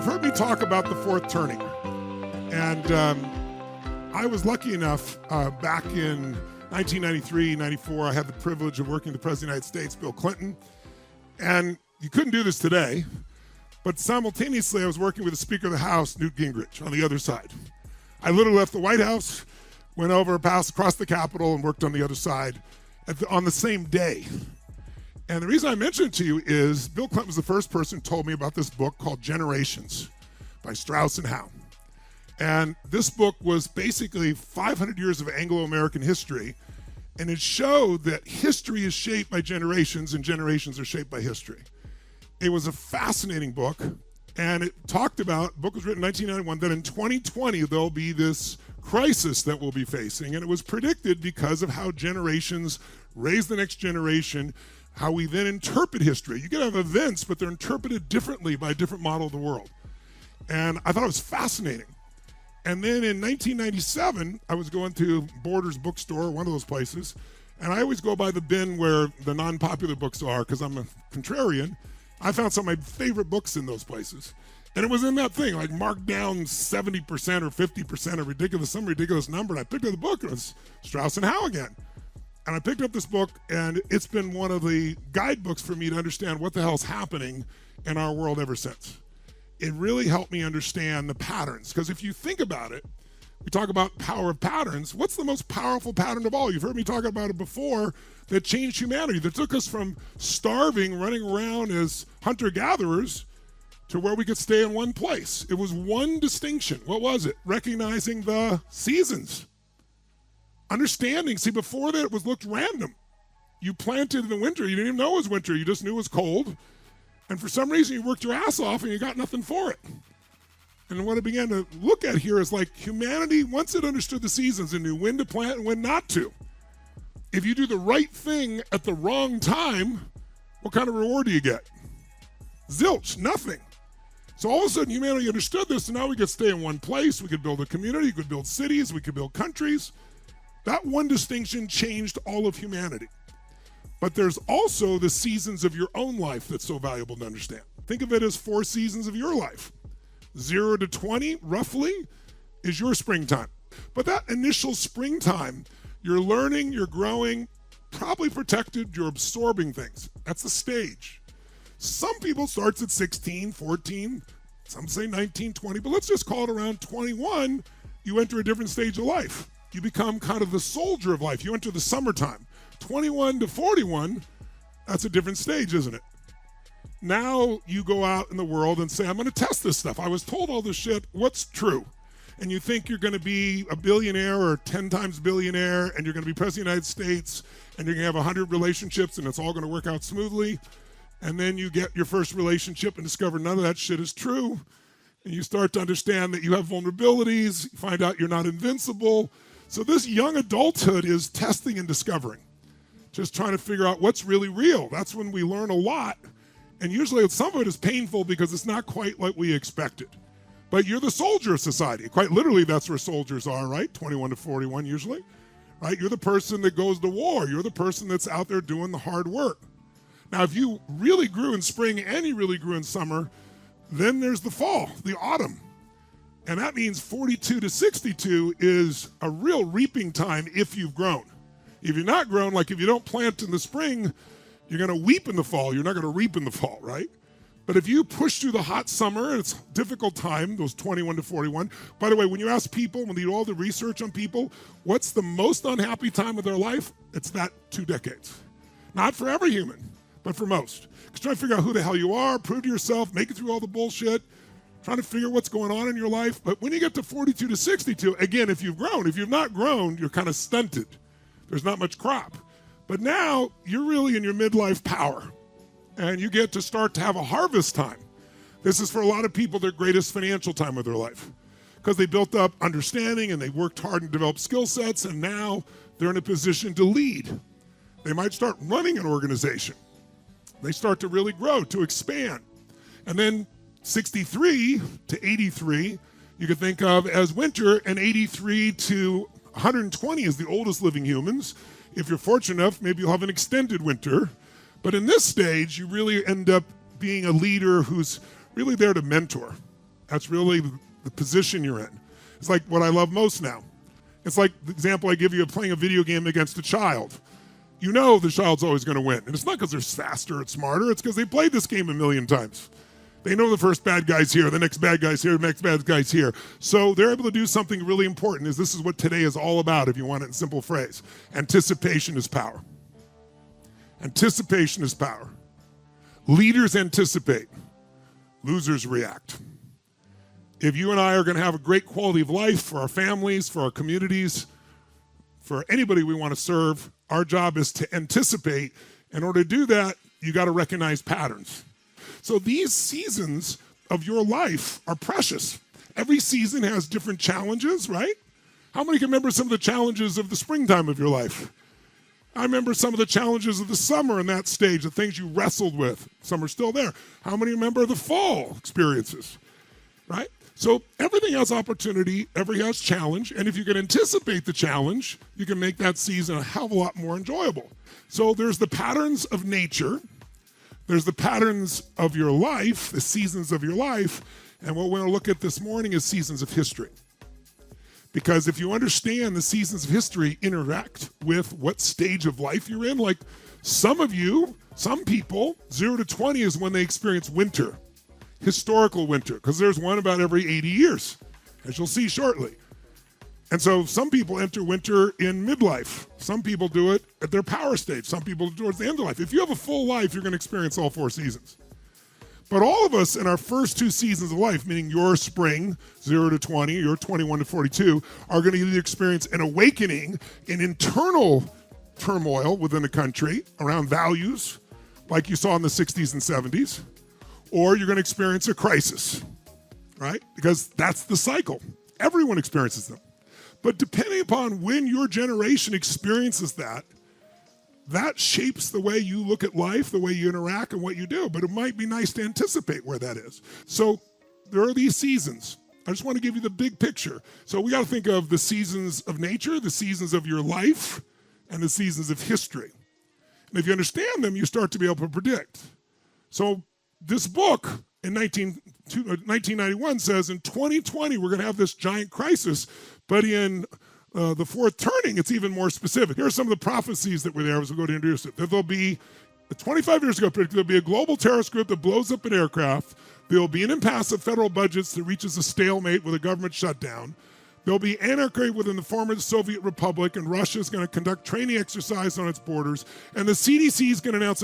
You've heard me talk about the fourth turning. And I was lucky enough back in 1993, 94, I had the privilege of working with the President of the United States, Bill Clinton. And you couldn't do this today, but simultaneously I was working with the Speaker of the House, Newt Gingrich, on the other side. I literally left the White House, went over, passed across the Capitol, and worked on the other side on the same day. And the reason I mention it to you is Bill Clinton was the first person who told me about this book called Generations by Strauss and Howe. And this book was basically 500 years of Anglo-American history, and it showed that history is shaped by generations and generations are shaped by history. It was a fascinating book, and it talked about, the book was written in 1991, that in 2020 there'll be this crisis that we'll be facing, and it was predicted because of how generations raise the next generation, how we then interpret history. You can have events, but they're interpreted differently by a different model of the world. And I thought it was fascinating. And then in 1997, I was going to Borders bookstore, one of those places, and I always go by the bin where the non-popular books are because I'm a contrarian. I found some of my favorite books in those places. And it was in that thing, like marked down 70% or 50%, some ridiculous number. And I picked up the book, and it was Strauss and Howe again. And I picked up this book, and it's been one of the guidebooks for me to understand what the hell's happening in our world ever since. It really helped me understand the patterns, because if you think about it, we talk about power of patterns. What's the most powerful pattern of all? You've heard me talk about it before, that changed humanity, that took us from starving, running around as hunter-gatherers, to where we could stay in one place. It was one distinction. What was it? Recognizing the seasons. Understanding, see, before that it was looked random. You planted in the winter, you didn't even know it was winter, you just knew it was cold. And for some reason you worked your ass off and you got nothing for it. And what I began to look at here is like humanity, once it understood the seasons and knew when to plant and when not to. If you do the right thing at the wrong time, what kind of reward do you get? Zilch, nothing. So all of a sudden humanity understood this, and now we could stay in one place, we could build a community, we could build cities, we could build countries. That one distinction changed all of humanity. But there's also the seasons of your own life that's so valuable to understand. Think of it as 4 seasons of your life. 0 to 20, roughly, is your springtime. But that initial springtime, you're learning, you're growing, probably protected, you're absorbing things. That's the stage. Some people starts at 16, 14, some say 19, 20, but let's just call it around 21, you enter a different stage of life. You become kind of the soldier of life. You enter the summertime. 21 to 41, that's a different stage, isn't it? Now you go out in the world and say, I'm going to test this stuff. I was told all this shit. What's true? And you think you're going to be a billionaire or 10 times billionaire, and you're going to be president of the United States, and you're going to have 100 relationships, and it's all going to work out smoothly. And then you get your first relationship and discover none of that shit is true. And you start to understand that you have vulnerabilities. You find out you're not invincible. So this young adulthood is testing and discovering, just trying to figure out what's really real. That's when we learn a lot. And usually some of it is painful because it's not quite like we expected. But you're the soldier of society. Quite literally, that's where soldiers are, right? 21 to 41 usually, right? You're the person that goes to war. You're the person that's out there doing the hard work. Now, if you really grew in spring and you really grew in summer, then there's the fall, the autumn. And that means 42 to 62 is a real reaping time if you've grown. If you're not grown, like if you don't plant in the spring, you're going to weep in the fall. You're not going to reap in the fall, right? But if you push through the hot summer, it's a difficult time, those 21 to 41. By the way, when you ask people, when you do all the research on people, what's the most unhappy time of their life? It's that 2 decades. Not for every human, but for most. Because trying to figure out who the hell you are, prove to yourself, make it through all the bullshit, trying to figure what's going on in your life. But when you get to 42 to 62, again, if you've grown, if you've not grown, you're kind of stunted. There's not much crop. But now you're really in your midlife power, and you get to start to have a harvest time. This is for a lot of people their greatest financial time of their life, because they built up understanding and they worked hard and developed skill sets, and now they're in a position to lead. They might start running an organization. They start to really grow, to expand. And then 63 to 83, you could think of as winter, and 83 to 120 is the oldest living humans. If you're fortunate enough, maybe you'll have an extended winter. But in this stage, you really end up being a leader who's really there to mentor. That's really the position you're in. It's like what I love most now. It's like the example I give you of playing a video game against a child. You know the child's always going to win. And it's not because they're faster and smarter. It's because they played this game a million times. They know the first bad guy's here, the next bad guy's here, the next bad guy's here. So they're able to do something really important. This is what today is all about, if you want it in a simple phrase. Anticipation is power. Anticipation is power. Leaders anticipate. Losers react. If you and I are going to have a great quality of life for our families, for our communities, for anybody we want to serve, our job is to anticipate. In order to do that, you got to recognize patterns. So these seasons of your life are precious. Every season has different challenges, right? How many can remember some of the challenges of the springtime of your life? I remember some of the challenges of the summer in that stage, the things you wrestled with. Some are still there. How many remember the fall experiences, right? So everything has opportunity, everything has challenge, and if you can anticipate the challenge, you can make that season a hell of a lot more enjoyable. So there's the patterns of nature, there's the patterns of your life, the seasons of your life, and what we're going to look at this morning is seasons of history. Because if you understand the seasons of history interact with what stage of life you're in, like some people, 0 to 20 is when they experience winter. Historical winter, because there's one about every 80 years, as you'll see shortly. And so some people enter winter in midlife. Some people do it at their power stage. Some people towards the end of life. If you have a full life, you're going to experience all 4 seasons. But all of us in our first 2 seasons of life, meaning your spring, 0 to 20, your 21 to 42, are going to either experience an awakening, an internal turmoil within the country around values, like you saw in the 60s and 70s, or you're going to experience a crisis, right? Because that's the cycle. Everyone experiences them. But depending upon when your generation experiences that shapes the way you look at life, the way you interact, and what you do. But it might be nice to anticipate where that is. So there are these seasons. I just want to give you the big picture. So we got to think of the seasons of nature, the seasons of your life, and the seasons of history. And if you understand them, you start to be able to predict. So this book in 1991 says in 2020, we're going to have this giant crisis, but in the fourth turning, it's even more specific. Here are some of the prophecies that were there as we go to introduce it. That there'll be, 25 years ago, there'll be a global terrorist group that blows up an aircraft. There'll be an impasse of federal budgets that reaches a stalemate with a government shutdown. There'll be anarchy within the former Soviet Republic, and Russia is going to conduct training exercise on its borders. And the CDC is going to announce a